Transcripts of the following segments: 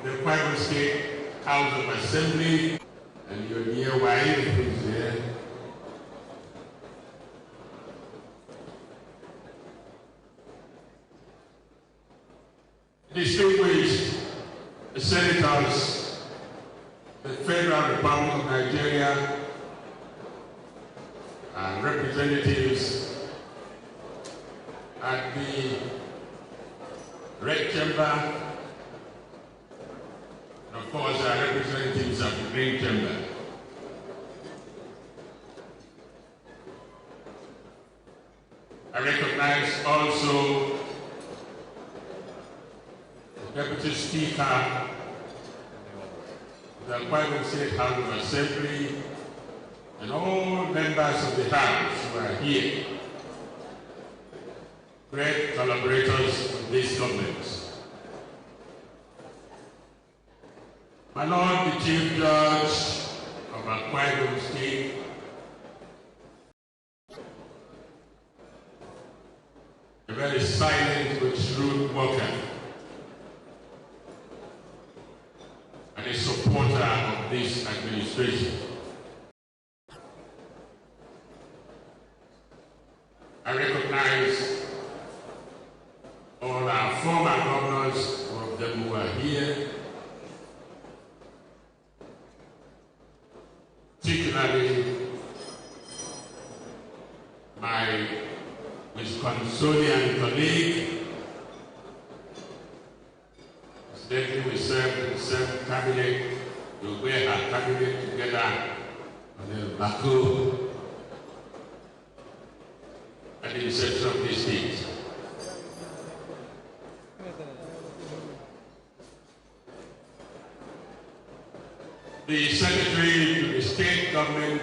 the Akwa State House of Assembly, and your dear wife who's there. Distinguished senators, the Federal Republic of Nigeria, and representatives at the Red Chamber, and of course our representatives of the Green Chamber. I recognize also the Deputy Speaker of the Akwa State House of Assembly and all members of the House who are here, great collaborators of this government. My Lord, the Chief Judge of Akwa State, a very silent but shrewd worker, and a supporter of this administration. I recognize all our former governors, all of them who are here, particularly my Wisconsinian colleague. Incidentally, we served in the same cabinet. We wear our cabinet together on the Baku at the inception of this state. The Secretary to the State Government,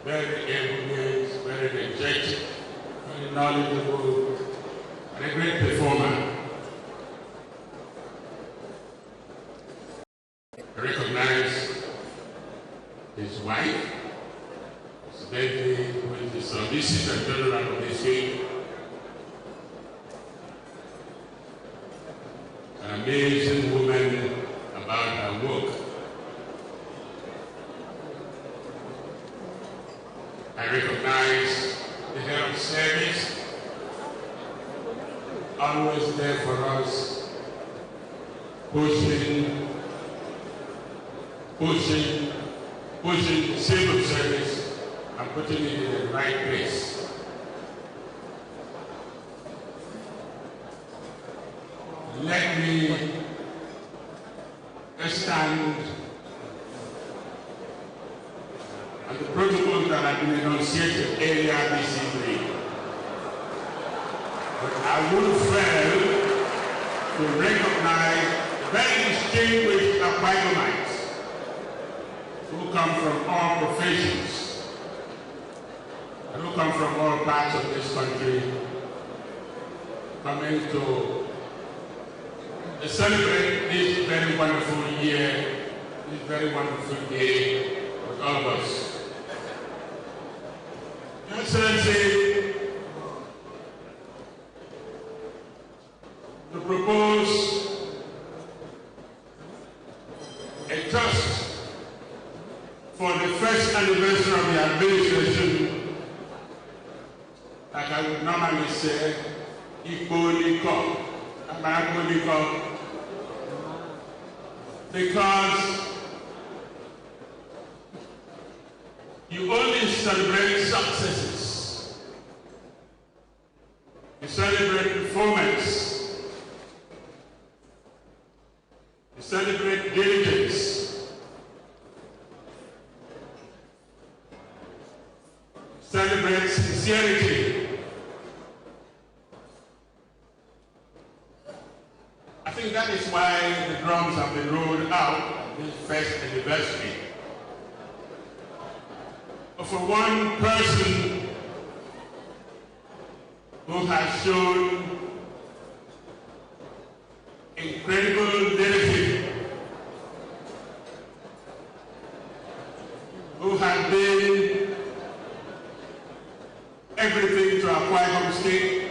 very eloquent, very energetic, very knowledgeable, and a great performer. I recognize his wife, incidentally, who is the Solicitor General of the state, an amazing woman about her work. I recognize the head of service, always there for us, pushing civil service and putting it in the right place. Let me stand on the protocols that have been enunciated earlier this evening. But I would fail to recognize very distinguished Akwa who come from all professions and who come from all parts of this country, coming to celebrate this very wonderful year, this very wonderful day with all of us. Your Excellency, to propose a toast for the first anniversary of the administration, like I would normally say, Iboliko, because you only celebrate successes, you celebrate performance, you celebrate diligence, celebrate sincerity. I think that is why the drums have been rolled out on this first anniversary. But for one person who has shown incredible leadership, who has been everything to Akwa State,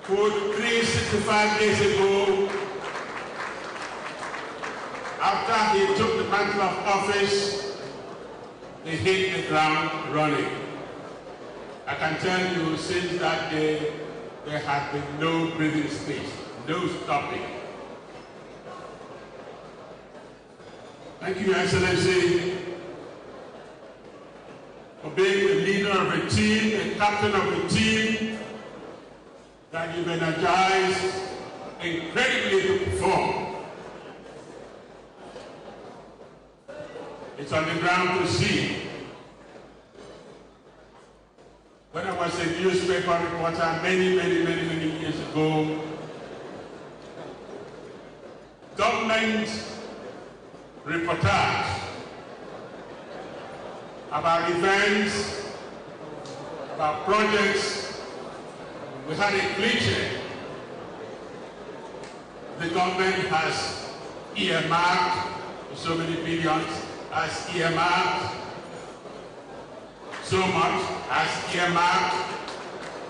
for 365 days ago, after he took the mantle of office, he hit the ground running. I can tell you, since that day, there has been no breathing space, no stopping. Thank you, Your Excellency, for being the leader of a team, the captain of a team that you've energized incredibly to perform. It's on the ground to see. When I was a newspaper reporter many years ago, government reportage about events, about projects, we had a cliche. The government has earmarked so many billions, has earmarked so much, has earmarked,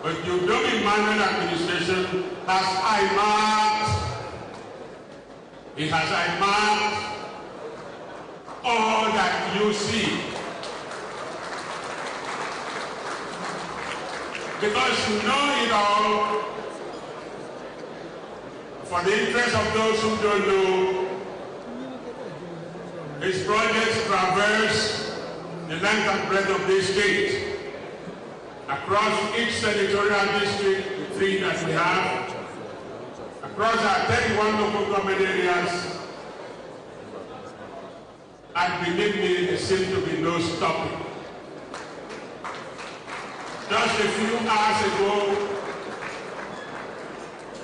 but the Udom Emmanuel administration has earmarked. It has earmarked all that you see. Because you know it all, for the interest of those who don't know, his projects traverse the length and breadth of this state, across each senatorial district, the 3 that we have, across our 31 local government areas, and believe me, there seems to be no stopping. Just a few hours ago,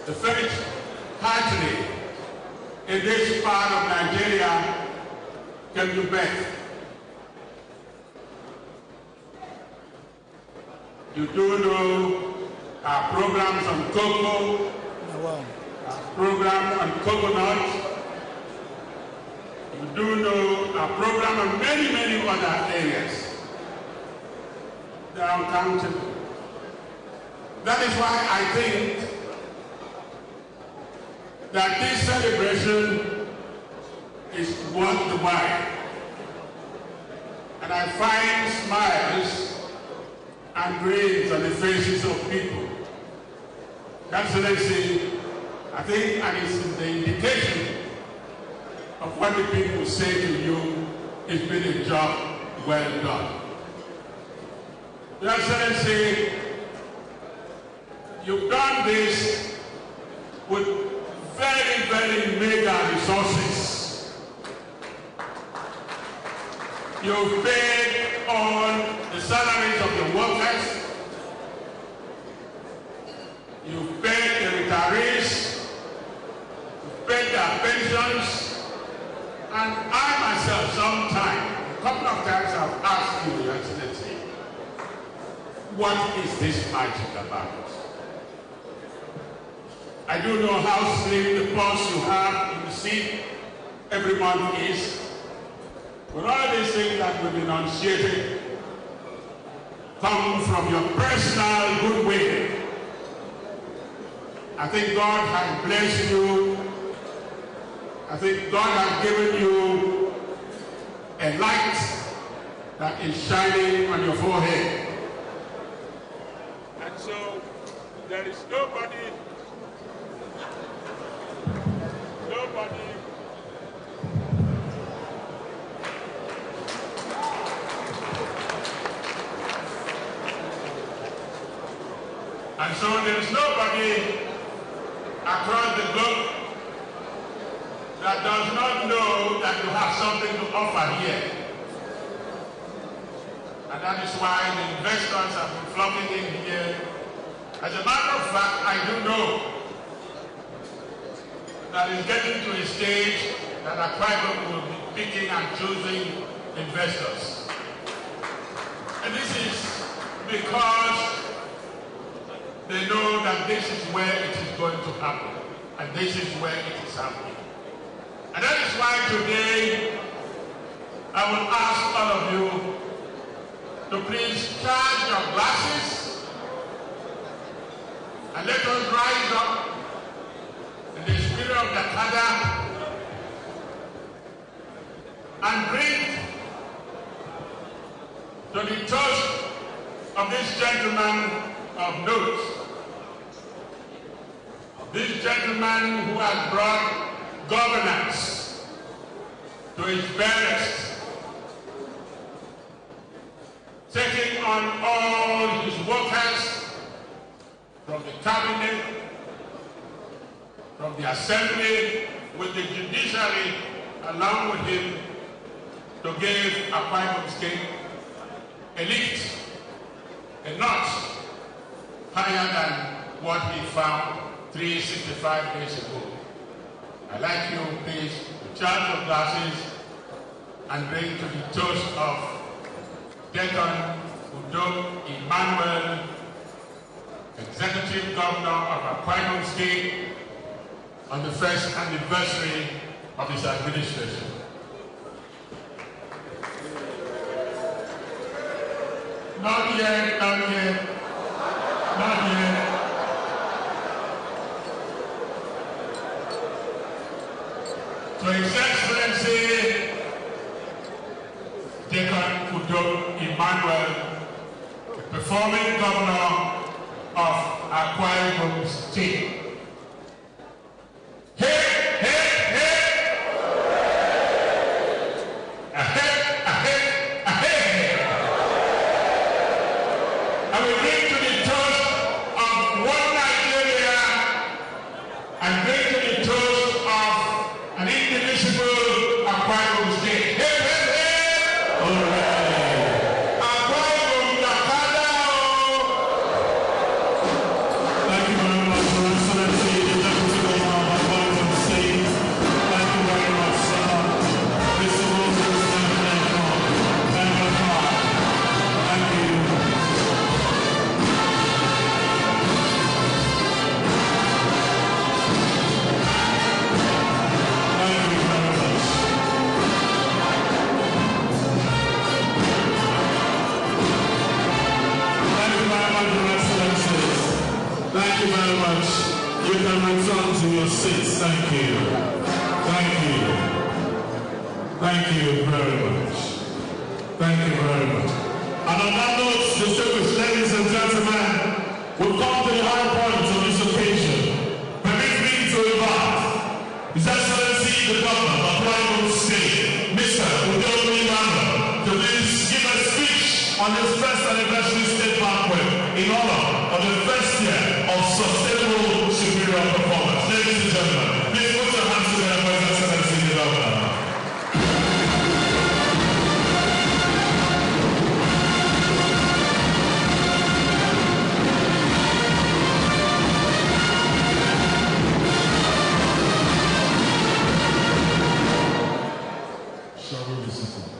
the first hatchery in this part of Nigeria came to birth. You do know our programs on cocoa, our program on coconut. You do know our program on many other areas. They are uncountable. That is why I think that this celebration is worth the while. And I find smiles and grins on the faces of people. Excellency, I think, and it's the indication of what the people say to you, it's been a job well done. Your Excellency, you've done this with very meager resources. You've paid all the salaries of the workers. You've paid the retirees. You've paid their pensions. And I myself, a couple of times I've asked you, Your Excellency, what is this magic about? I do know how slim the pulse you have in the seat every month is. But all these things that we've enunciated come from your personal goodwill. I think God has blessed you. I think God has given you a light that is shining on your forehead. And so there is nobody and so there is nobody across the globe that does not know that you have something to offer here. And that is why the investors have been flocking in here. As a matter of fact, I do know that it's getting to a stage that Akwa will be picking and choosing investors. And this is because they know that this is where it is going to happen. And this is where it is happening. And that is why today I will ask all of you to please charge your glasses and let us rise up in of Dakada and bring to the toast of this gentleman of note, this gentleman who has brought governance to its barest, taking on all his workers from the cabinet, from the assembly, with the judiciary along with him, to give Akwa Ibom State elite a notch higher than what he found 365 days ago. I'd like you, please, to charge your glasses and bring to the toast of Udom Emmanuel, Executive Governor of Akwa Ibom State, on the first anniversary of his administration. Not yet, not yet, not yet. To His Excellency, Udom Emmanuel, the performing governor of Akwa Ibom State. Thank you. Thank you. Thank you very much. Thank you very much. And on that note, distinguished ladies and gentlemen, we've come to the high point of this occasion. Permit me to invite His Excellency the Governor of Akwa Ibom State, Mr. Udom Emmanuel, to please give a speech on this first anniversary state banquet in honor of the first year of sustainable superior performance. Ladies and gentlemen, please put your hands together for His Excellency the Governor. Shall we be seated?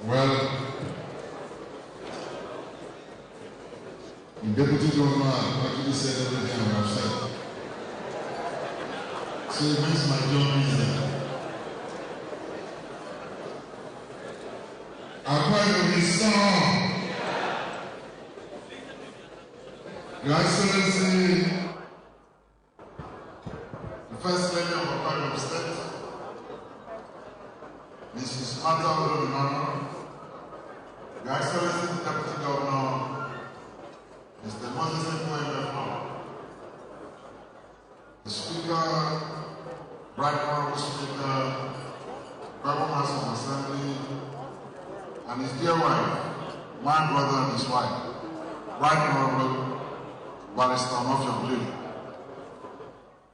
Well, the Deputy Governor actually said everything I have said. So it makes my job easier. Akwa Ibom is strong. Your Excellency, the First Lady of Akwa Ibom State, Mrs. Udom Emmanuel, Your Excellency, the Deputy Governor, Mr. Moses Akwa, the Speaker, Right Honorable Speaker, Governor House of Assembly, and his dear wife, my brother and his wife, Right Honorable Barrister Onofia Blue,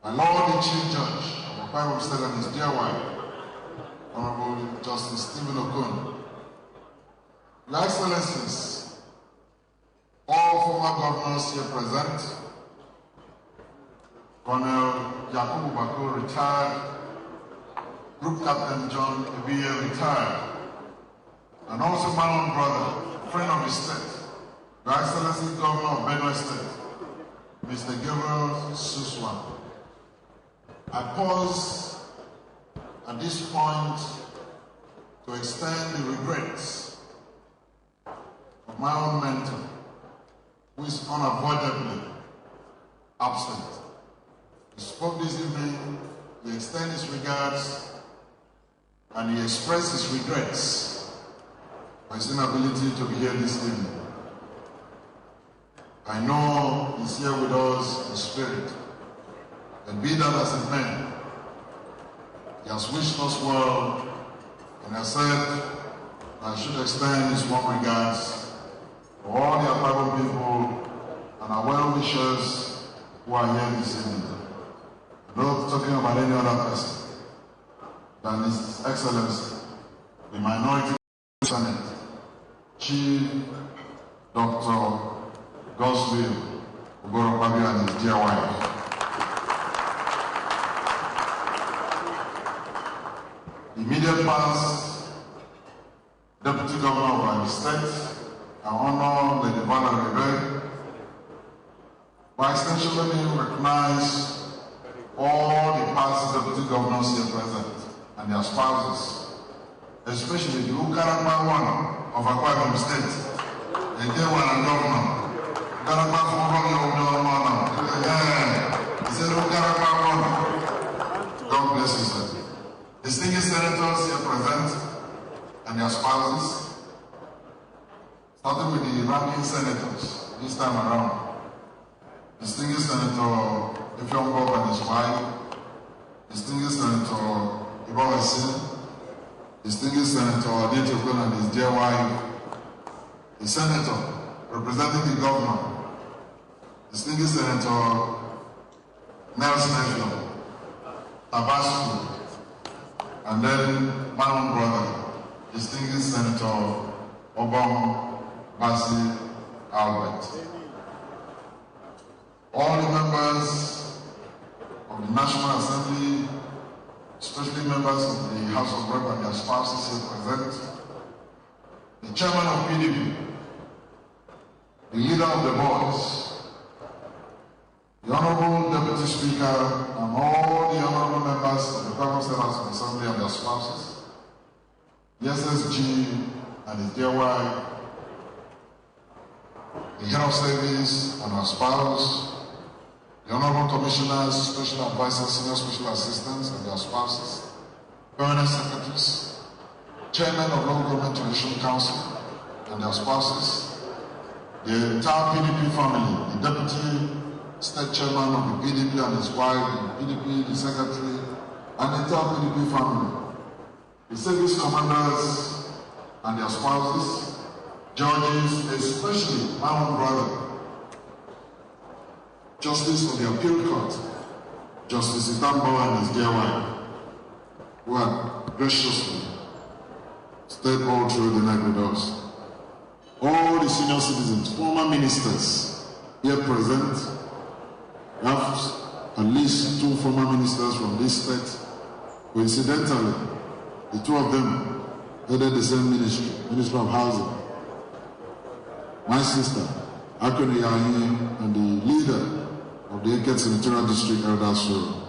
my Lord the Chief Judge of Akwa Ibom State and his dear wife, Honorable Justice Stephen Okun, Your Excellencies, all former governors here present, Colonel Yakubu Bako retired, Group Captain John Ebiye retired, and also my own brother, friend of the state, Your Excellency Governor of Benue State, Mr. Gabriel Suswan. I pause at this point to extend the regrets of my own mentor, who is unavoidably absent. He spoke this evening, he extended his regards, and he expressed his regrets for his inability to be here this evening. I know he's here with us in spirit, and be that as it may, he has wished us well, and has said I should extend his warm regards to all the Akwa people and our well-wishers who are here this evening. I'm not talking about any other person than His Excellency, the Minority Senate, Chief Dr. Godswill Ogorokwabi and his dear wife. The immediate past Deputy Governor of our state, our Honor Lady Bana Rebe. By extension, let me recognize all the past Deputy Governors here present and their spouses, especially the Ukarama one of Akwa State, the dear one and Governor. Ukarama he said Ukarama one. God bless you, sir. Distinguished senators here present and their spouses, starting with the ranking senators this time around. Distinguished Senator Ifyong and his wife, Distinguished Senator Ibom, Distinguished Senator Adetokun and his dear wife, the Senator representing the Governor, Distinguished Senator Nelson Effiong, Tabasco, and then my own brother, Distinguished Senator Obama Basi Albert. All the members of the National Assembly, especially members of the House of Rep and their spouses here present, the Chairman of PDP, the Leader of the Boys, the Honorable Deputy Speaker, and all the Honorable members of the Akwa State House of Assembly and their spouses, the SSG and his dear wife, the Head of Service and our spouse, the Honorable Commissioners, Special Advisors, Senior Special Assistants and their spouses, Permanent Secretaries, Chairman of Local Government Transition Council and their spouses, the entire PDP family, the Deputy State Chairman of the PDP and his wife, the PDP, the Secretary, and the entire PDP family, the service commanders and their spouses, judges, especially my own brother, Justice of the Appeal Court, Justice Itambo and his dear wife, who have graciously stayed all through the night with us. All the senior citizens, former ministers here present. We have at least 2 former ministers from this state. Coincidentally, the 2 of them headed the same ministry, Ministry of Housing. My sister, Akwa Yayi, and the leader of the Eket Senatorial District, Elder Soro,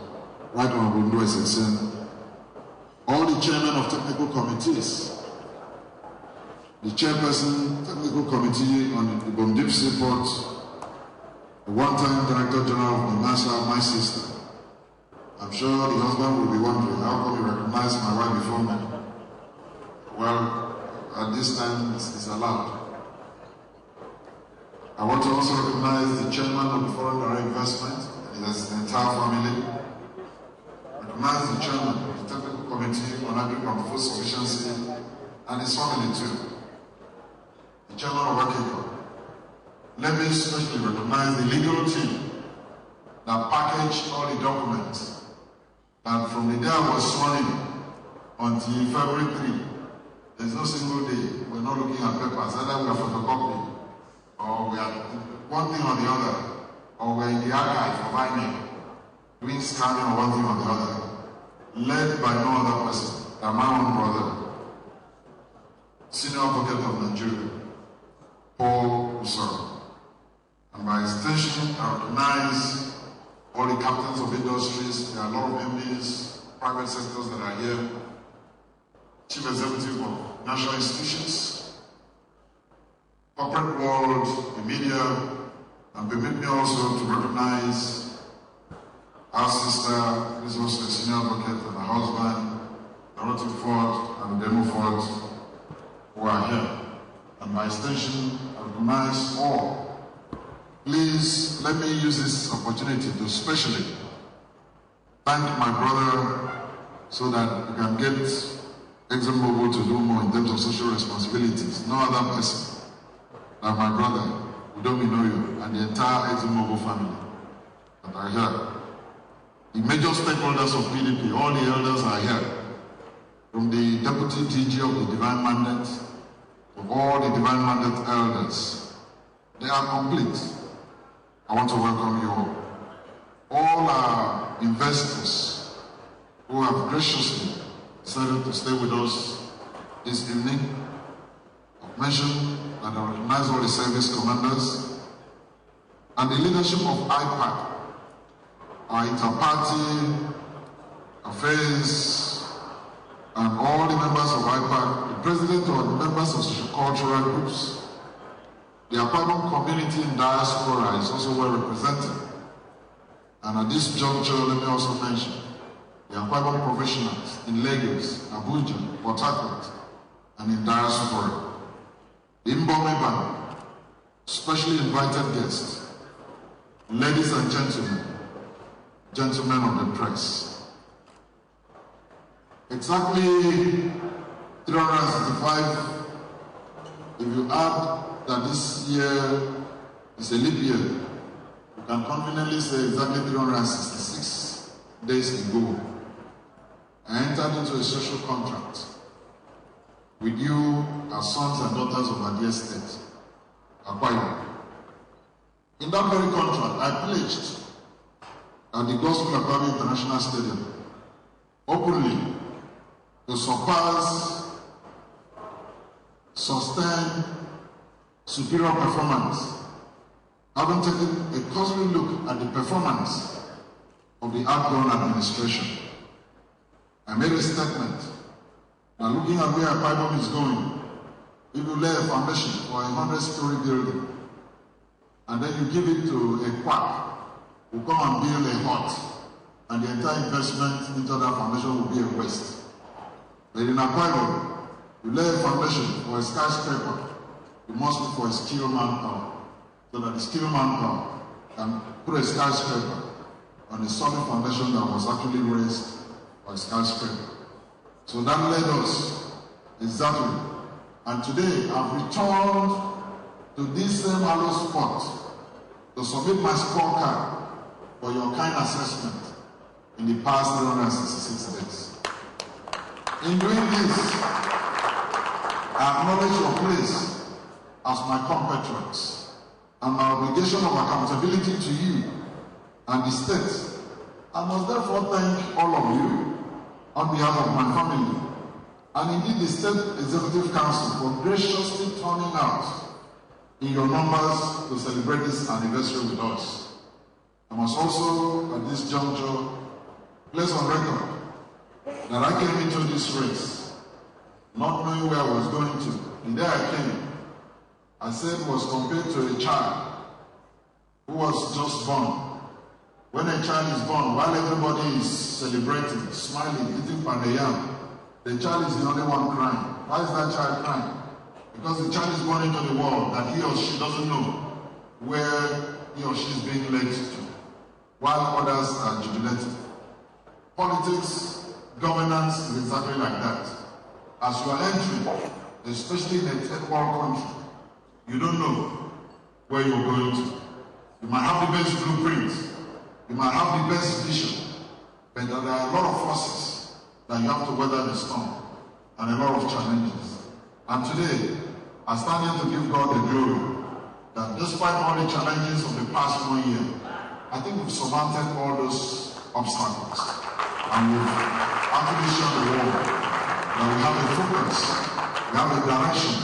Right Honorable Ndo Esensen. All the chairmen of technical committees, the chairperson, technical committee on the Ibom Deep Seaport, the one-time Director General of the NASA, my sister. I'm sure the husband will be wondering, how come you recognize my wife before me? Well, at this time, it's allowed. I want to also recognize the Chairman of the Foreign Direct Investment and his entire family. Recognize the Chairman of the Technical Committee on Agriculture and Food Sufficiency and his family too. The Chairman of Akwa. Let me especially recognize the legal team that packaged all the documents. And from the day I was sworn in until February 3, there's no single day we're not looking at papers, either we are photocopying, or we are one thing or the other, or we're in the archive of INEC, doing scanning or one thing or the other, led by no other person than my own brother, Senior Advocate of Nigeria, Paul Usoro. And by extension, I recognize all the captains of industries. There are a lot of MDs, private sectors that are here, chief executive of national institutions, corporate world, the media, and permit me also to recognize our sister, who is also a senior advocate, and her husband, Dorothy Ford and Demo Ford, who are here. And by extension, I recognize all. Please let me use this opportunity to especially thank my brother so that we can get ExxonMobil to do more in terms of social responsibilities. No other person than my brother, Udom Emmanuel, and the entire ExxonMobil family that are here. The major stakeholders of PDP, all the elders are here. From the Deputy DG of the Divine Mandate to all the Divine Mandate elders. They are complete. I want to welcome you all. All our investors who have graciously decided to stay with us this evening. I've mentioned that I recognize all the service commanders and the leadership of IPAC, our inter-party affairs, and all the members of IPAC, the president or the members of social-cultural groups. The Akwa community in diaspora is also well represented. And at this juncture, let me also mention the Akwa professionals in Lagos, Abuja, Port Harcourt, and in diaspora. The Ibom, specially invited guests, ladies and gentlemen, gentlemen of the press. Exactly 365, if you add that this year is a leap year, you can confidently say exactly 366 days ago, I entered into a social contract with you as sons and daughters of our dear state, Akwa. In that very contract, I pledged at the Gospel Akwa International Stadium openly to surpass, sustain superior performance, having taken a costly look at the performance of the outgoing administration. I made a statement that looking at where Ibom is going, if you lay a foundation for a 100-story building, and then you give it to a quack who come and build a hut, and the entire investment into that foundation will be a waste. But in Akwa, you lay a foundation for a skyscraper, you must look for a skilled manpower, so that the skilled manpower can put a skyscraper on a solid foundation that was actually raised for a skyscraper. So that led us exactly. And today I've returned to this same hollow spot to submit my scorecard for your kind assessment in the past 366 days. In doing this, I acknowledge your place as my compatriots and my obligation of accountability to you and the state. I must therefore thank all of you on behalf of my family and indeed the State Executive Council for graciously turning out in your numbers to celebrate this anniversary with us. I must also, at this juncture, place on record that I came into this race not knowing where I was going to. The day I came, I said was compared to a child who was just born. When a child is born, while everybody is celebrating, smiling, eating panayam, the child is the only one crying. Why is that child crying? Because the child is born into the world that he or she doesn't know where he or she is being led to, while others are jubilating. Politics, governance is exactly like that. As you are entering, especially in a third world country, you don't know where you're going to. You might have the best blueprint, you might have the best vision, but there are a lot of forces that you have to weather the storm and a lot of challenges. And today, I stand here to give God the glory that despite all the challenges of the past 1 year, I think we've surmounted all those obstacles. And we've actually shown the world that we have a focus, we have a direction,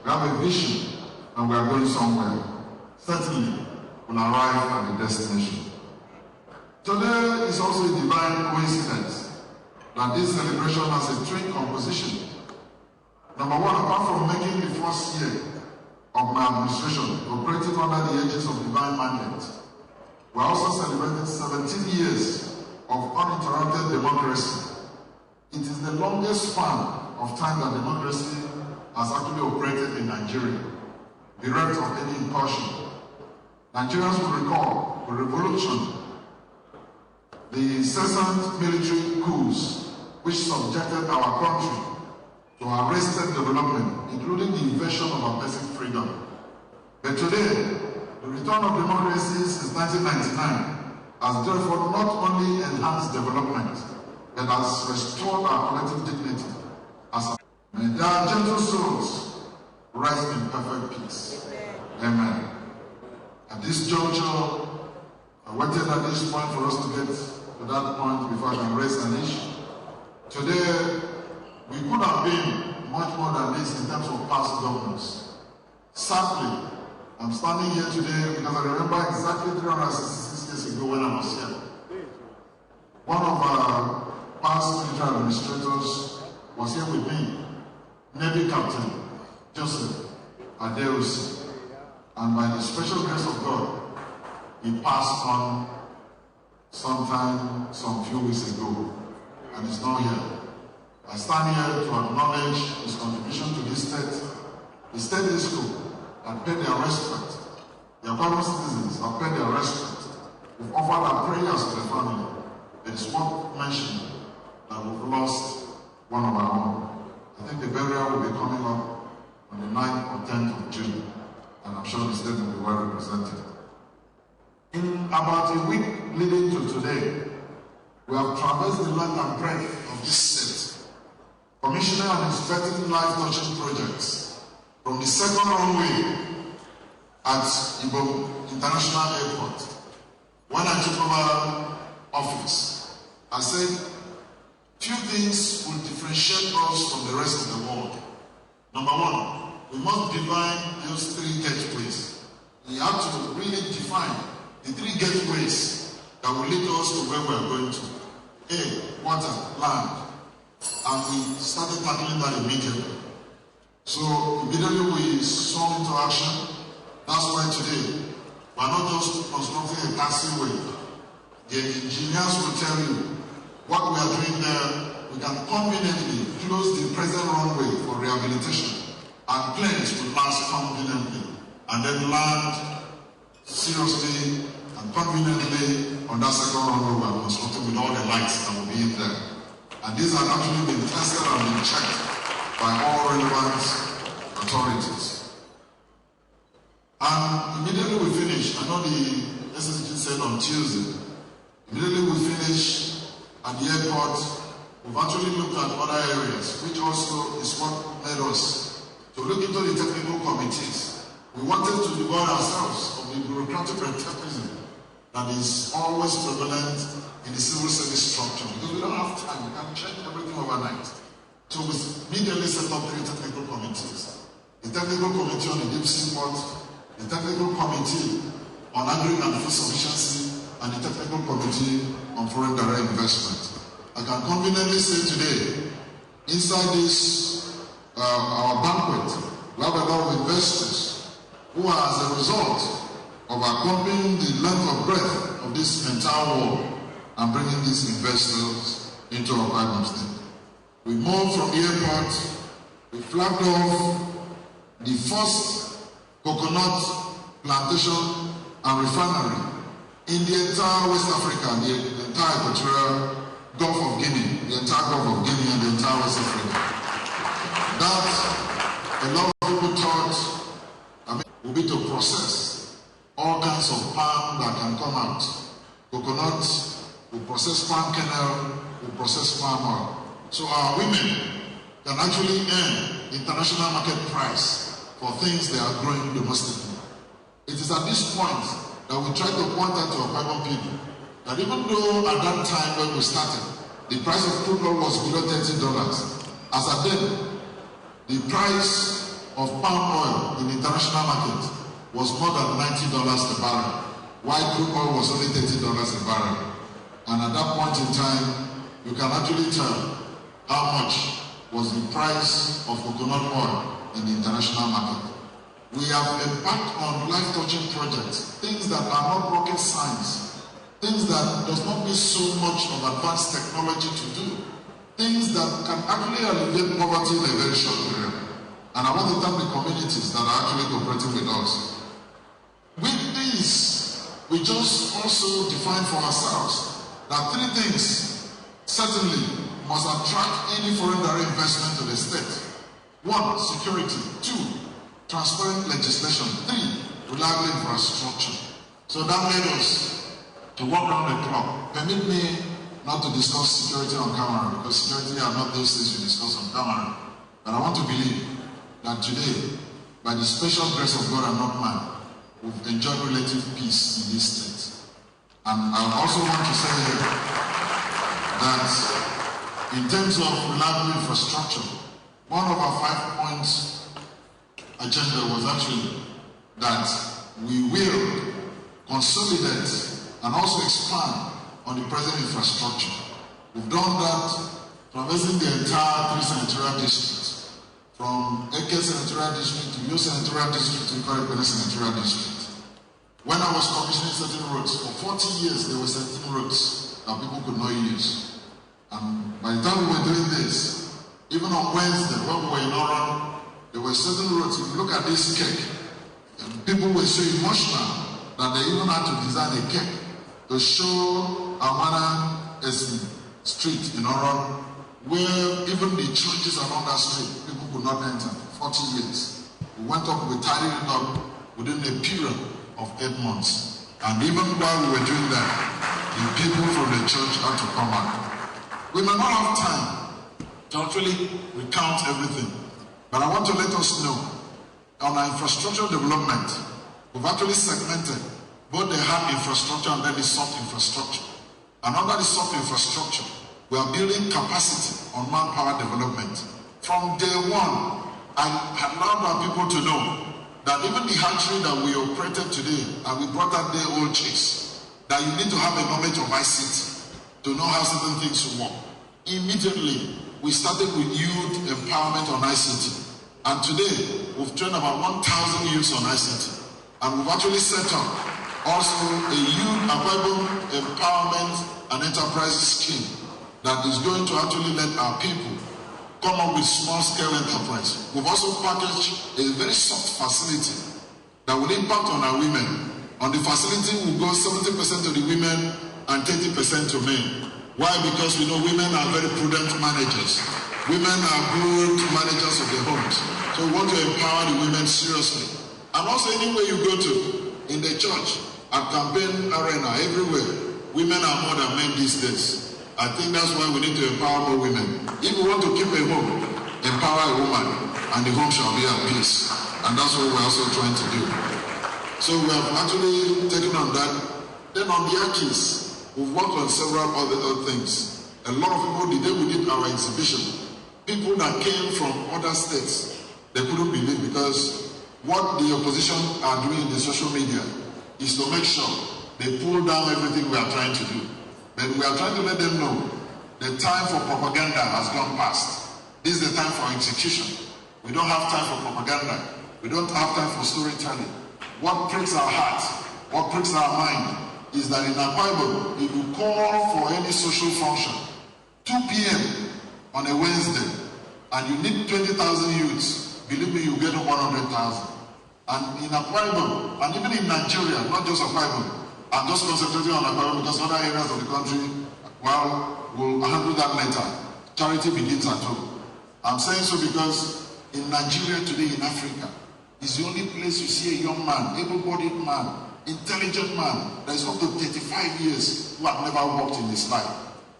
we have a vision, and we are going somewhere. Certainly, we'll arrive at the destination. Today is also a divine coincidence that this celebration has a twin composition. Number one, apart from making the first year of my administration operating under the aegis of divine mandate, we're also celebrating 17 years democracy. It is the longest span of time that democracy has actually operated in Nigeria, bereft of any incursion. Nigerians will recall the revolution, the incessant military coups which subjected our country to arrested development, including the invasion of our basic freedom. But today, the return of democracy since 1999 has therefore not only enhanced development, but has restored our collective dignity. May their gentle souls rest in perfect peace. Amen. At this juncture, I waited at this point for us to get to that point before I can raise an issue. Today, we could have been much more than this in terms of past governance. Sadly, I'm standing here today because I remember exactly 366 years ago when I was here. One of our past military administrators was here with me, Navy Captain Joseph Adeosi, and by the special grace of God, he passed on some few weeks ago, and he's not here. I stand here to acknowledge his contribution to this state. The state school have paid their respect. The fellow citizens have paid their respect. We've offered our prayers to the family. It is worth mentioning that we've lost one of our own. I think the burial will be coming up on the 9th or 10th of June, and I'm sure the state will be well represented. In about a week leading to today, we have traversed the length and breadth of this state, commissioning and inspecting life-touching projects from the second runway at Ibom International Airport. When I took over office, I said, few things will differentiate us from the rest of the world. Number one, we must define those three gateways. We have to really define the three gateways that will lead us to where we are going to. Air, water, land. And we started tackling that immediately. So immediately we saw into action. That's why today we are not just constructing a taxiway. The engineers will tell you what we are doing there. We can conveniently close the present runway for rehabilitation, and planes will last conveniently, and then land seriously and conveniently on that second runway we are constructing with all the lights that will be in there. And these have actually been tested and been checked by all relevant authorities. And immediately we finish, I know the SSG said on Tuesday, immediately we finish at the airport, we've actually looked at other areas, which also is what made us to look into the technical committees. We wanted to devoid ourselves of the bureaucratic preterism that is always prevalent in the civil service structure, because we don't have time, we can change everything overnight. So we immediately set up three technical committees. The technical committee on the deep sea port, the technical committee on agri and food sufficiency, and the technical committee on foreign direct investment. I can conveniently say today, inside this, our banquet, we have a lot of investors who are, as a result of accompanying the length of breadth of this entire world and bringing these investors into our Ibom state. We moved from the airport, we flagged off the first coconut plantation and refinery in the entire West Africa, the entire Equatorial Gulf of Guinea, the entire Gulf of Guinea and the entire West Africa. That a lot of people thought would be to process all kinds of palm that can come out. Coconut, we process palm kernel, we process palm oil. So our women can actually earn international market price for things they are growing domestically. It is at this point that we try to point out to our Ibom people that even though at that time when we started, the price of crude oil was below $30, as at then, the price of palm oil in the international market was more than $90 a barrel, while crude oil was only $30 a barrel. And at that point in time, you can actually tell how much was the price of coconut oil in the international market. We have embarked on life-touching projects, things that are not rocket science, things that does not need so much of advanced technology to do, things that can actually alleviate poverty in a very short period. And I want to thank the communities that are actually cooperating with us. With this, we just also define for ourselves that three things certainly must attract any foreign direct investment to the state. 1, security. 2, transparent legislation. 3, reliable infrastructure. So that made us to walk around the clock. Permit me not to discuss security on camera, because security are not those things you discuss on camera. But I want to believe that today, by the special grace of God and not man, we've enjoyed relative peace in this state. And I also want to say here that in terms of reliable infrastructure, one of our 5 points agenda was actually that we will consolidate and also expand on the present infrastructure. We've done that traversing the entire 3 senatorial districts, from Eke Senatorial District to New Senatorial District to Ikorepele Senatorial District. When I was commissioning certain roads, for 40 years there were certain roads that people could not use. And by the time we were doing this, even on Wednesday, when we were in Oran, there were certain roads. If you look at this cake, people were so emotional that they even had to design a cake to show Amana as street in Oran, where even the churches along that street, people could not enter for 40 years. We went up, we tidied it up within a period of 8 months. And even while we were doing that, the people from the church had to come out. We may not have time to actually recount everything, but I want to let us know on our infrastructural development, we've actually segmented both the hard infrastructure and then the soft infrastructure. And under the soft infrastructure, we are building capacity on manpower development. From day one, I allowed our people to know that even the hatchery that we operated today, and we brought out the old chicks, that you need to have a knowledge of ICT to know how certain things work. Immediately, we started with youth empowerment on ICT. And today, we've trained about 1,000 youths on ICT. And we've actually set up also a youth Ibom empowerment and enterprise scheme that is going to actually let our people come up with small-scale enterprise. We've also packaged a very soft facility that will impact on our women. On the facility will go 70% to the women and 30% to men. Why? Because we know women are very prudent managers. Women are good managers of their homes. So we want to empower the women seriously. And also anywhere you go to, in the church, at campaign arena, everywhere, women are more than men these days. I think that's why we need to empower more women. If we want to keep a home, empower a woman, and the home shall be at peace. And that's what we're also trying to do. So we have actually taken on that. Then on the Akis, we've worked on several other things. A lot of people, the day we did our exhibition, people that came from other states, they couldn't believe, because what the opposition are doing in the social media is to make sure they pull down everything we are trying to do. But we are trying to let them know the time for propaganda has gone past. This is the time for execution. We don't have time for propaganda. We don't have time for storytelling. What pricks our heart, what pricks our mind, is that in Akwa Ibom, if you call for any social function, 2 p.m. on a Wednesday, and you need 20,000 youths, believe me, you get 100,000. And in Akwa Ibom, and even in Nigeria, not just Akwa Ibom, I'm just concentrating on Akwa Ibom because other areas of the country, well, we'll handle that later. Charity begins at home. I'm saying so because in Nigeria today, in Africa, is the only place you see a young man, able-bodied man, intelligent man that is up to 35 years who have never worked in his life.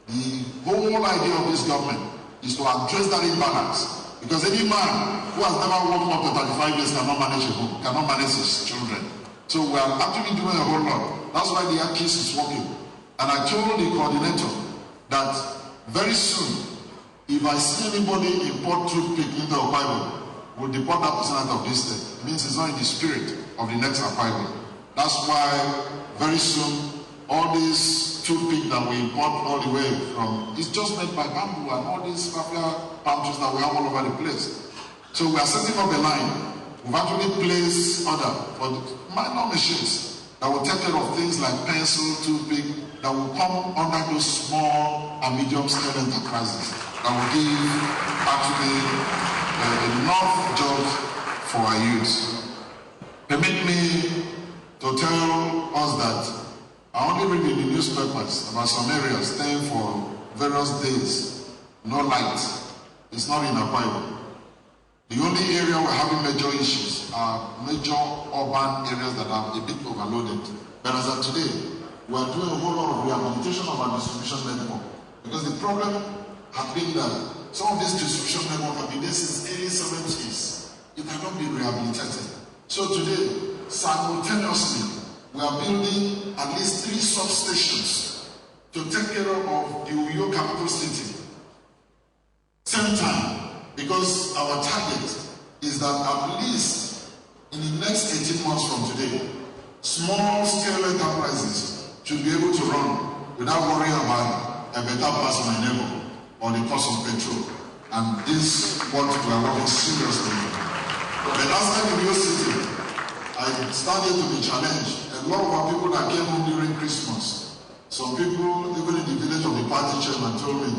The whole idea of this government is to address that imbalance, because any man who has never worked up to 35 years cannot manage a home, cannot manage his children. So we are actually doing a whole lot. That's why the case is working. And I told the coordinator that very soon, if I see anybody import toothpick into Akwa Ibom, we'll deport that person out of this state. It means it's not in the spirit of the next Akwa Ibom. That's why very soon, all these toothpick that we import all the way from, it's just made by bamboo and all these palm trees that we have all over the place. So we are setting up a line. We've actually placed order for the minor machines that will take care of things like pencil, toothpick, that will come under those small and medium-scale enterprises that will give actually enough jobs for our youth. Permit me to tell us that I only read in the newspapers about some areas staying for various days, no light. It's not in Akwa Ibom. The only area we're having major issues are major urban areas that are a bit overloaded. But as of today, we are doing a whole lot of rehabilitation of our distribution network. Because the problem has been that some of this distribution network have been there since early 70s. It cannot be rehabilitated. So today, simultaneously, we are building at least 3 substations to take care of the Uyo capital city. Same time, because our target is that at least in the next 18 months from today, small-scale enterprises should be able to run without worrying about a better pass my neighbor or the cost of petrol. And this is what we are working seriously on. But outside the Uyo city, I started to be challenged. A lot of our people that came home during Christmas, some people, even in the village of the party chairman, told me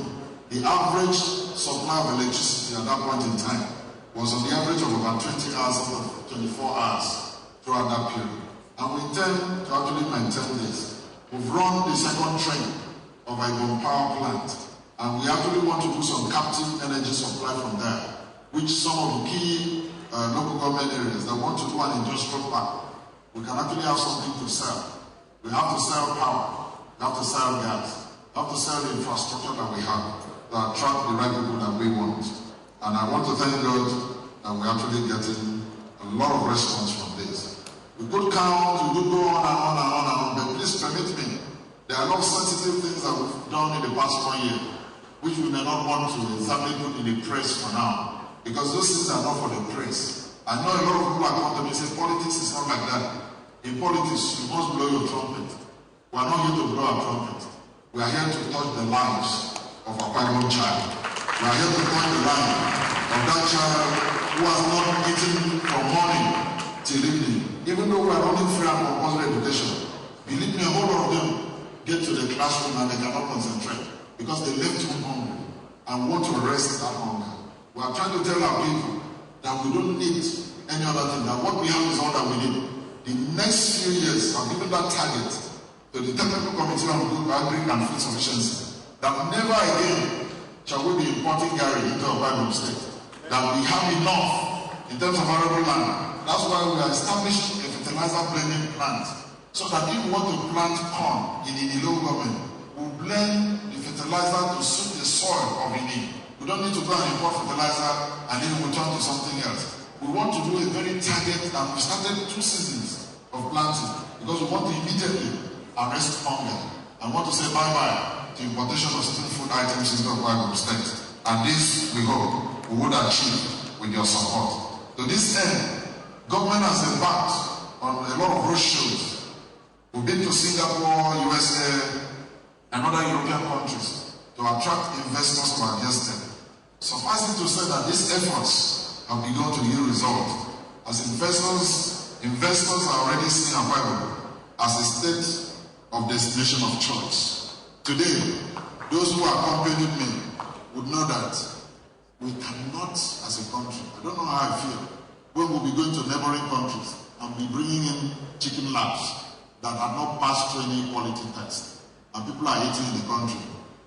the average supply of electricity at that point in time was on the average of about 20 hours out of 24 hours throughout that period. And we intend to actually maintain this. We've run the second train of Ibom power plant, and we actually want to do some captive energy supply from there, which some of the key local government areas that want to do an industrial park, we can actually have something to sell. We have to sell power, we have to sell gas, we have to sell the infrastructure that we have to attract the right people that we want. And I want to thank God that we're actually getting a lot of response from this. We could count, we could go on and on and on and on, but please permit me, there are a lot of sensitive things that we've done in the past 1 year, which we may not want to exactly put in the press for now, because those things are not for the press. I know a lot of people are coming to me and say, politics is not like that. In politics, you must blow your trumpet. We are not here to blow our trumpet. We are here to touch the lives of a Bible child. We are here to touch the life of that child who has not eaten from morning till evening. Even though we are running free and compulsory education, believe me, a whole lot of them get to the classroom and they cannot concentrate because they left home hungry and want to rest that hunger. We are trying to tell our people that we don't need any other thing, that what we have is all that we need. The next few years, I've given that target to the Technical Committee on Agri and Food Sufficiency, that never again shall we be importing Gary into our Bible state. That we have enough in terms of arable land. That's why we have established a fertilizer blending plant. So that if we want to plant corn in the local government, we'll blend the fertilizer to suit the soil of Ini. We don't need to go and import fertilizer and then we'll turn to something else. We want to do a very targeted, and we started 2 seasons of planting because we want to immediately arrest hunger and want to say bye-bye to importation of certain food items into our state. And this, we hope, we would achieve with your support. To this end, government has embarked on a lot of road shows. We've been to Singapore, USA, and other European countries to attract investors to our guest. Suffice it to say that these efforts have begun to yield results, as investors are already seeing Akwa Ibom as a state of destination of choice. Today, those who accompanied me would know that we cannot, as a country, I don't know how I feel, when we'll be going to neighboring countries and be bringing in chicken labs that have not passed through any quality test, and people are eating in the country,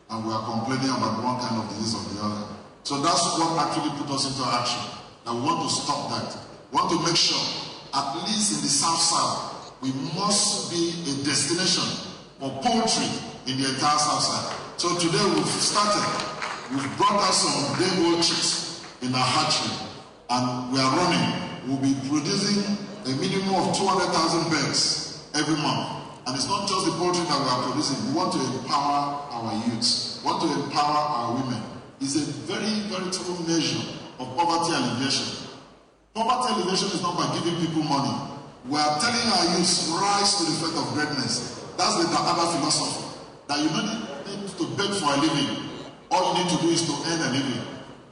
and we are complaining about one kind of disease or the other. So that's what actually put us into action, that we want to stop that. We want to make sure, at least in the South, we must be a destination for poultry in the entire South. So today we've brought out some day-old chicks in our hatchery, and we are running. We'll be producing a minimum of 200,000 birds every month. And it's not just the poultry that we are producing. We want to empower our youths. We want to empower our women. It's a very, very true measure of poverty alleviation. Poverty alleviation is not by giving people money. We are telling our youths, rise to the faith of greatness. That's the other philosophy. That you don't need to beg for a living. All you need to do is to earn a living.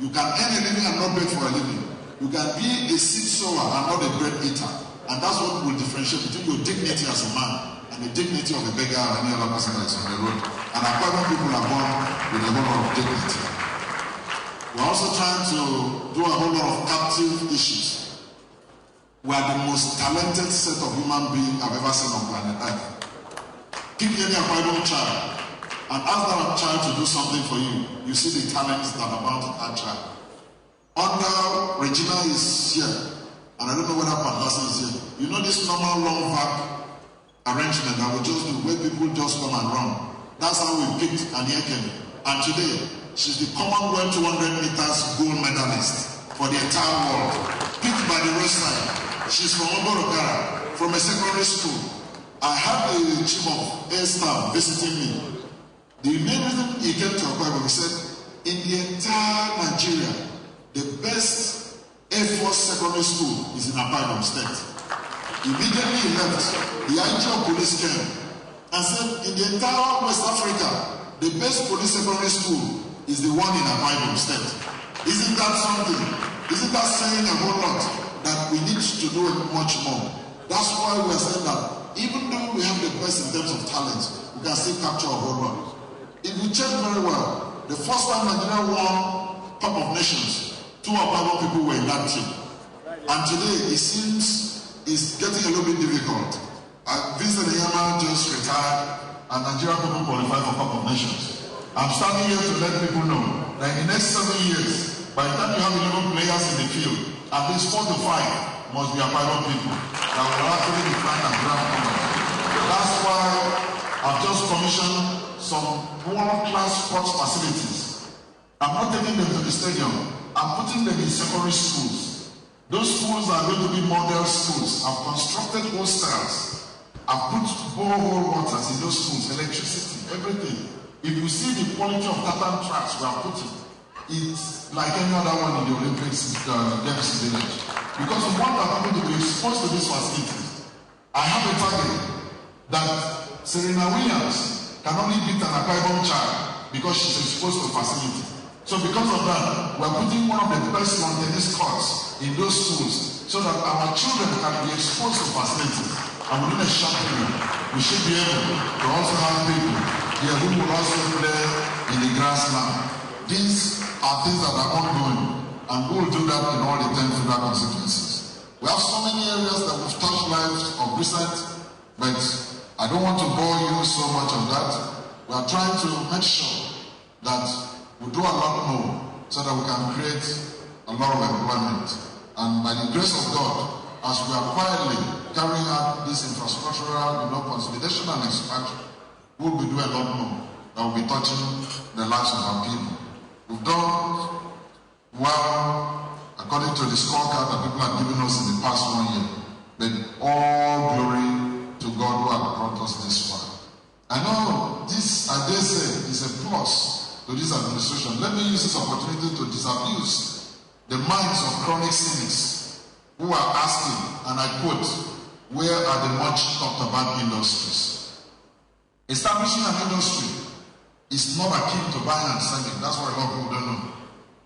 You can earn a living and not beg for a living. You can be a seed sower and not a bread eater. And that's what will differentiate between your dignity as a man and and the dignity of a beggar or any other person that is on the road. And Akwa Ibom people are born with a whole lot of dignity. We're also trying to do a whole lot of active issues. We are the most talented set of human beings I've ever seen on planet Earth. Pick any Akwa Ibom child and ask that child to do something for you. You see the talents that abound in that child. Under Regina is here, and I don't know whether Pandasa is here. You know this normal long vac arrangement that we just do, where people just come and run. That's how we picked Anieken. And today, she's the Commonwealth 200 meters gold medalist for the entire world. Picked by the roadside. She's from Oborokara, from a secondary school. I had a chief of air staff visiting me. The main reason he came to Akwa Ibom, he said, in the entire Nigeria, the best Air Force secondary school is in Akwa Ibom State. Immediately he left, the IG of police came and said, in the entire West Africa, the best police secondary school is the one in Akwa Ibom State. Isn't that something? Isn't that saying a whole lot that we need to do much more? That's why we are saying that even though we have the best in terms of talent, we can still capture a whole lot. If you check very well, the first time Nigeria won Cup of Nations, 2 Akwa Ibom people were in that team. And today, it seems it's getting a little bit difficult. Vincent Eyama just retired, and Nigeria people qualified for Cup of Nations. I'm standing here to let people know that in the next 7 years, by the time you have 11 players in the field, at least 4 to 5 must be Akwa Ibom people that will actually be flying and grab honors. That's why I've just commissioned some world-class sports facilities. I'm not taking them to the stadium. I'm putting them in secondary schools. Those schools are going to be model schools. I've constructed hostels. I've put borehole waters in those schools, electricity, everything. If you see the quality of tartan tracks we are putting, it's like any other one in the Olympics deficit village. Because we want our people to be exposed to these facilities. I have a target that Serena Williams can only beat an Akwa Ibom child because she's exposed to facility. So because of that, we're putting one of the best lawn tennis courts in those schools so that our children can be exposed to facilities. And within a short period, we should be able to also have people here who will also play in the grassland. These are things that are ongoing, and we will do that in all the 10 federal constituencies. We have so many areas that we've touched lives of recent, but I don't want to bore you so much of that. We are trying to make sure that we do a lot more so that we can create a lot of employment. And by the grace of God, as we are quietly carrying out this infrastructural, consolidation and expansion, we'll be doing a lot more that will be touching the lives of our people. We've done well according to the scorecard that people have given us in the past 1 year. But all glory to God who has brought us this far. I know this, I dare say, is a plus to this administration. Let me use this opportunity to disabuse the minds of chronic cynics who are asking, and I quote, where are the much talked about industries? Establishing an industry is not akin to buying and selling. That's what a lot of people don't know.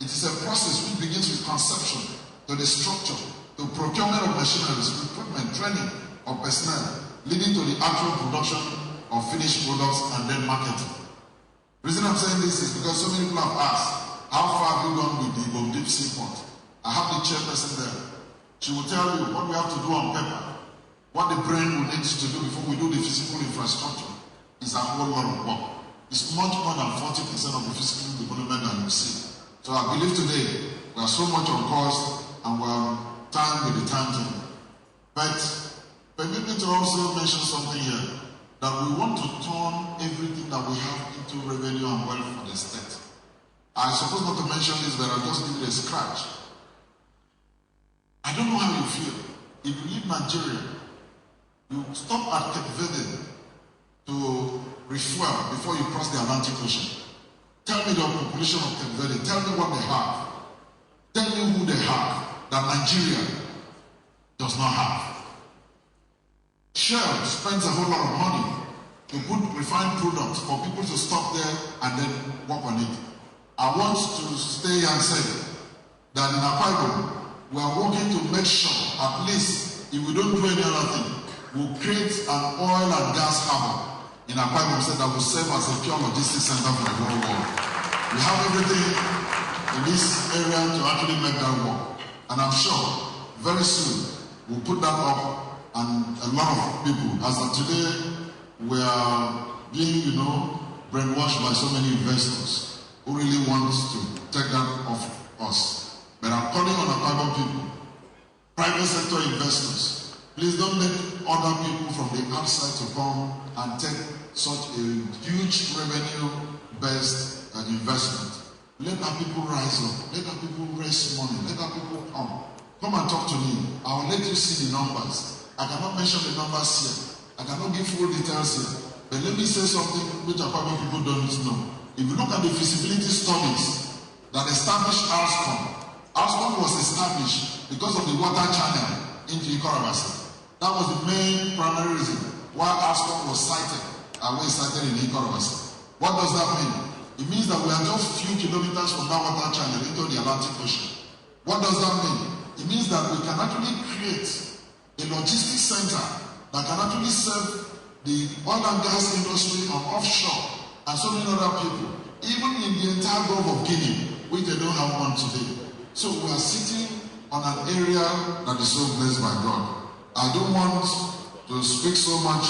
It is a process which begins with conception, to the structure, to procurement of machineries, recruitment, training of personnel, leading to the actual production of finished products and then marketing. The reason I'm saying this is because so many people have asked, how far have you gone with the Ibom Deep Seaport? I have the chairperson there. She will tell you what we have to do on paper, what the brain will need to do before we do the physical infrastructure is a whole lot of work. It's much more than 40% of the physical development that you see. So I believe today we are so much on course and we are time with the timetable. But permit me to also mention something here, that we want to turn everything that we have into revenue and wealth for the state. I suppose not to mention this, but I'll just give it a scratch. I don't know how you feel. If you leave Nigeria, you stop at Cape Verde to refuel before you cross the Atlantic Ocean. Tell me the population of Cape Verde. Tell me what they have. Tell me who they have that Nigeria does not have. Shell spends a whole lot of money to put refined products for people to stop there and then work on it. I want to stay and say that in Akwa Ibom, we are working to make sure, at least if we don't do any other thing, will create an oil and gas harbor in Akwa Ibom State that will serve as a pure logistics center for the whole world. We have everything in this area to actually make that work. And I'm sure very soon we'll put that up, and a lot of people, as of today, we are being, brainwashed by so many investors who really want to take that off us. But I'm calling on Akwa Ibom people, private sector investors, please don't let other people from the outside to come and take such a huge revenue-based investment. Let our people rise up. Let our people raise money. Let our people come. Come and talk to me. I will let you see the numbers. I cannot mention the numbers here. I cannot give full details here. But let me say something which Akwa Ibom people don't know. If you look at the feasibility studies that established Alstom was established because of the water channel into Ikorabasi. That was the main primary reason why Alstom was sited and we sited in Ikorabasi. What does that mean? It means that we are just a few kilometers from that water channel into the Atlantic Ocean. What does that mean? It means that we can actually create a logistics center that can actually serve the oil and gas industry on offshore and so many other people, even in the entire Gulf of Guinea, which they don't have one today. So we are sitting on an area that is so blessed by God. I don't want to speak so much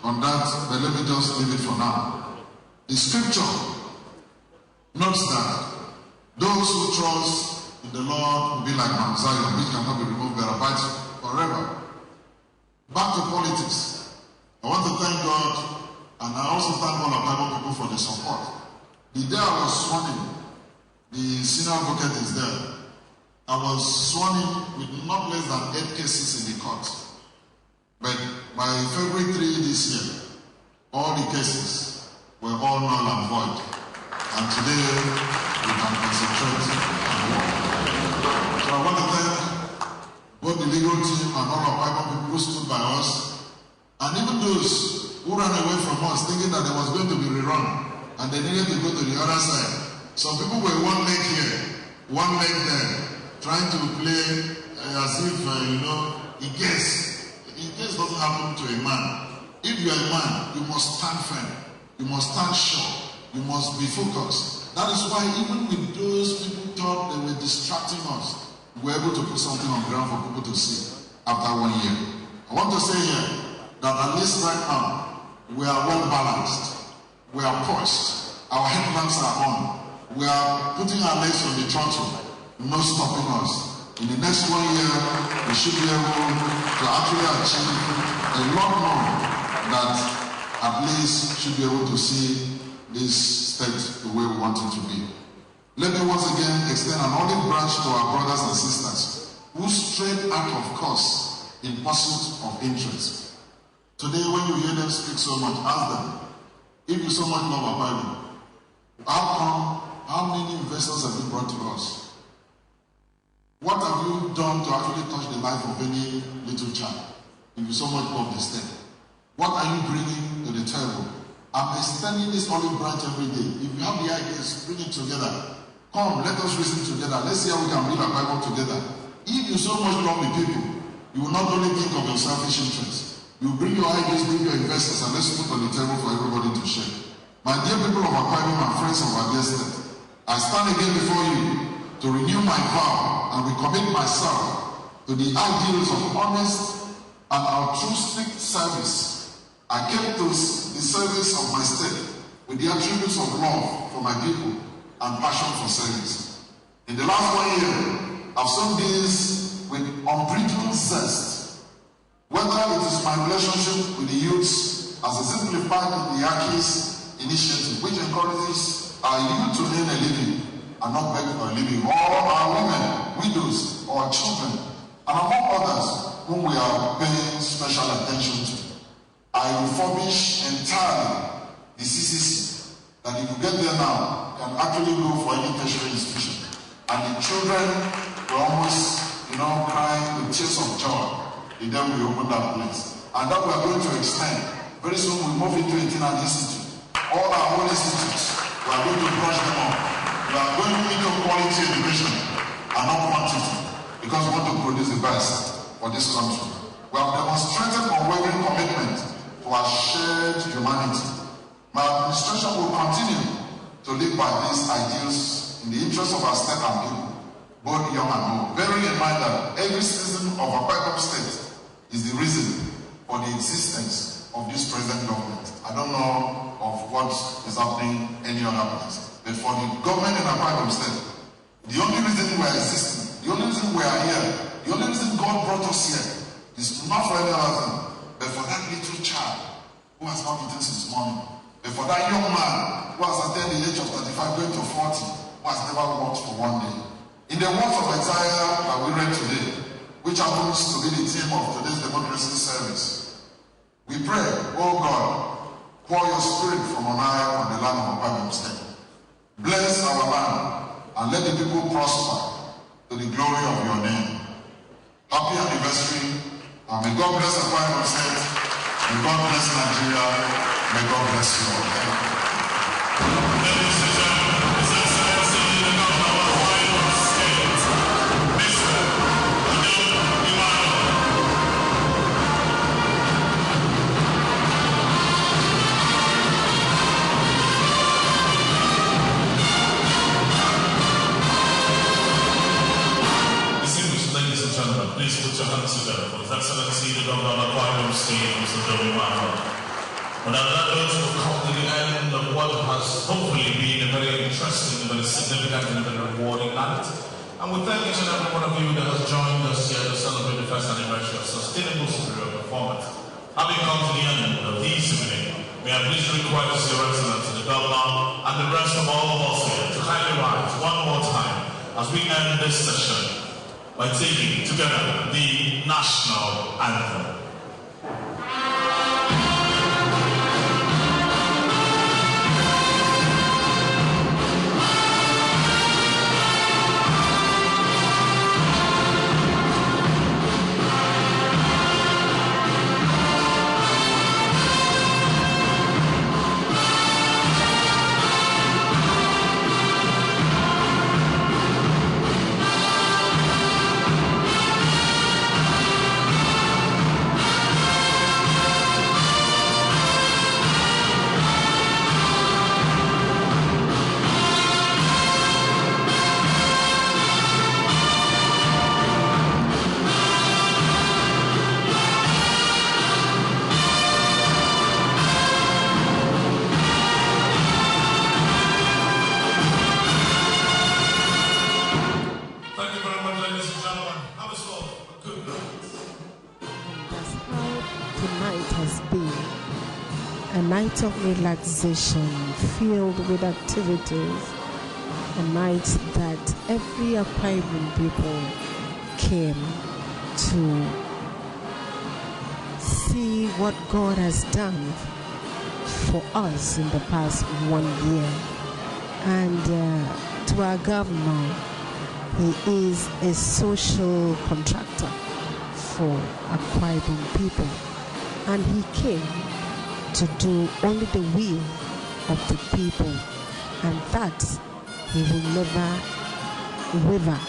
on that, but let me just leave it for now. The scripture notes that those who trust in the Lord will be like Mount Zion, which cannot be removed by abide forever. Back to politics. I want to thank God, and I also thank all our Bible people for the support. The day I was sworn in, the senior advocate is there. I was sworn in with not less than 8 cases in the court. But by February 3 this year, all the cases were all null and void. And today, we can concentrate on work. So I want to thank both the legal team and all of Bible people who stood by us, and even those who ran away from us thinking that there was going to be rerun and they needed to go to the other side. Some people were one leg here, one leg there, trying to play as if, in case doesn't happen to a man. If you are a man, you must stand firm, you must stand sure, you must be focused. That is why even with those people thought they were distracting us, we were able to put something on the ground for people to see after 1 year. I want to say here that at least right now, we are well balanced, we are poised, our headlamps are on, we are putting our legs on the throttle, no stopping us. In the next 1 year, we should be able to actually achieve a lot more that at least should be able to see this state the way we want it to be. Let me once again extend an olive branch to our brothers and sisters who strayed out of course in pursuit of interest. Today, when you hear them speak so much, ask them, if you so much love our Bible, how many investors have you brought to us? What have you done to actually touch the life of any little child? If you so much love the state, what are you bringing to the table? I'm extending this olive branch every day. If you have the ideas, bring it together. Come, let us reason together. Let's see how we can build a Bible together. If you so much love the people, you will not only think of your selfish interests. You bring your ideas, bring your investors, and let's put on the table for everybody to share. My dear people of Akwa Ibom and friends of our dear state, I stand again before you to renew my vow and recommit myself to the ideals of honest and altruistic service. I came to the service of my state with the attributes of love for my people and passion for service. In the last 1 year, I've seen this with unbridled zest. Whether it is my relationship with the youths as exemplified in the Aki's initiative, which encourages our youth to earn a living and not beg for a living, or our women, widows, or children, and among others whom we are paying special attention to. I refurbish entirely the CCC, that if you get there now, you can actually go for any tertiary institution. And the children were almost, crying with tears of joy the day we opened that place. And that we are going to extend. Very soon we move into an institute. All our own institutes, we are going to brush them up. We are going into quality education and not quantity, because we want to produce the best for this country. We have demonstrated unwavering commitment to our shared humanity. My administration will continue to live by these ideals in the interest of our state and people, both young and old, bearing in mind that every citizen of Akwa Ibom State is the reason for the existence of this present government. I don't know of what is happening any other place, but for the government in Akwa Ibom State, the only reason we are existing, the only reason we are here, the only reason God brought us here is not for any other thing, but for that little child who has not eaten since morning, but for that young man who has attained the age of 35 going to 40, who has never worked for one day. In the words of Isaiah that we read today, which happens to be the theme of today's democracy service, we pray, oh God, pour your spirit from on high on the land of Akwa Ibom State. Bless our land and let the people prosper to the glory of your name. Happy anniversary, and may God bless Akwa Ibom State, may God bless Nigeria, may God bless you all. Ladies and gentlemen, His Excellency the Governor of Akwa Ibom State, Mr. Udom Emmanuel. Distinguished ladies and gentlemen, please put your hands together for His Excellency the Governor of Akwa Ibom State, Mr. Udom Emmanuel. On that note, we'll come to the end of what has hopefully been a very interesting, very significant, and very rewarding night. And we thank each and every one of you that has joined us here to celebrate the first anniversary of Sustainable Superior Performance. Having come to the end of this evening, may I please request Your Excellency the Governor and the rest of all of us here to kindly rise one more time as we end this session by taking together the national anthem. Night of relaxation filled with activities, a night that every Akwa Ibom people came to see what God has done for us in the past 1 year. And to our governor, he is a social contractor for Akwa Ibom people, and he came to do only the will of the people, and that he will never waver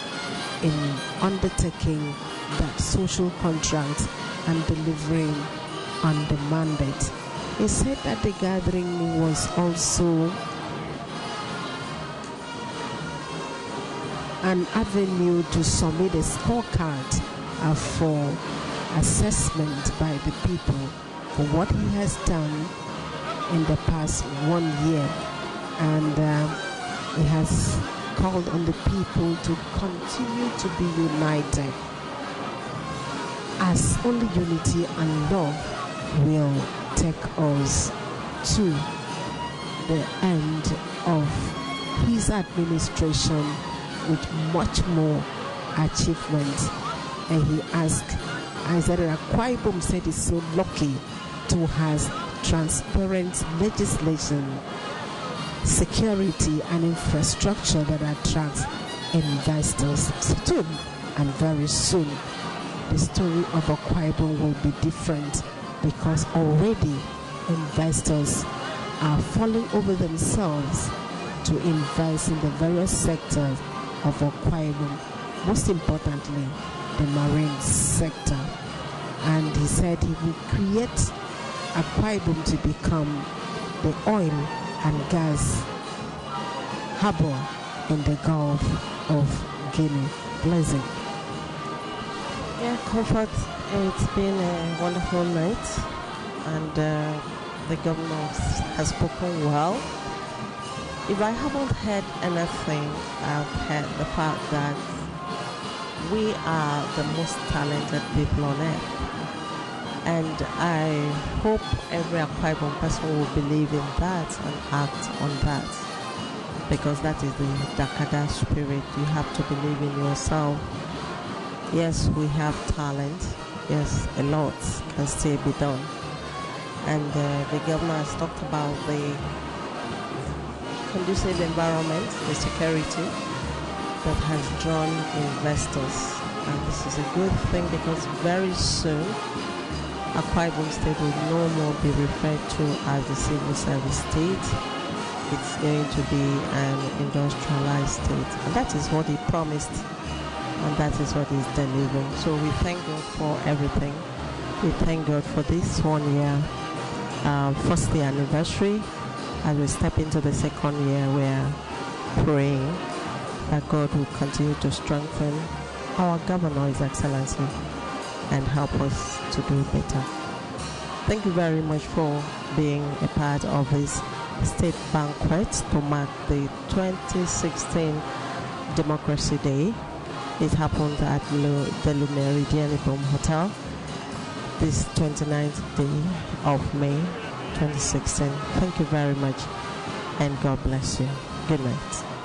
in undertaking that social contract and delivering on the mandate. He said that the gathering was also an avenue to submit a scorecard for assessment by the people for what he has done in the past 1 year, and he has called on the people to continue to be united, as only unity and love will take us to the end of his administration with much more achievements. And he asked, I said that Akwa Ibom said is so lucky to have transparent legislation, security and infrastructure that attracts investors. Soon and very soon, the story of Akwa Ibom will be different, because already investors are falling over themselves to invest in the various sectors of Akwa Ibom, most importantly, the marine sector. and he said he will create Akwa Ibom to become the oil and gas harbor in the Gulf of Guinea. Blessing. Yeah, Comfort, it's been a wonderful night, and the governor has spoken well. If I haven't heard anything, I've heard the fact that we are the most talented people on earth. And I hope every Akwa Ibom person will believe in that and act on that. Because that is the Dakada spirit. You have to believe in yourself. Yes, we have talent. Yes, a lot can still be done. And the governor has talked about the conducive environment, the security that has drawn investors. And this is a good thing because very soon Akwa Ibom State will no more be referred to as the civil service state. It's going to be an industrialized state. And that is what he promised, and that is what he's delivering. So we thank God for everything. We thank God for this 1 year, first year anniversary. As we step into the second year, we're praying that God will continue to strengthen our governor, His Excellency, and help us to do better. Thank you very much for being a part of this state banquet to mark the 2016 Democracy Day. It happened at the Meridian Ibom Hotel this 29th day of May 2016. Thank you very much, and God bless you. Good night.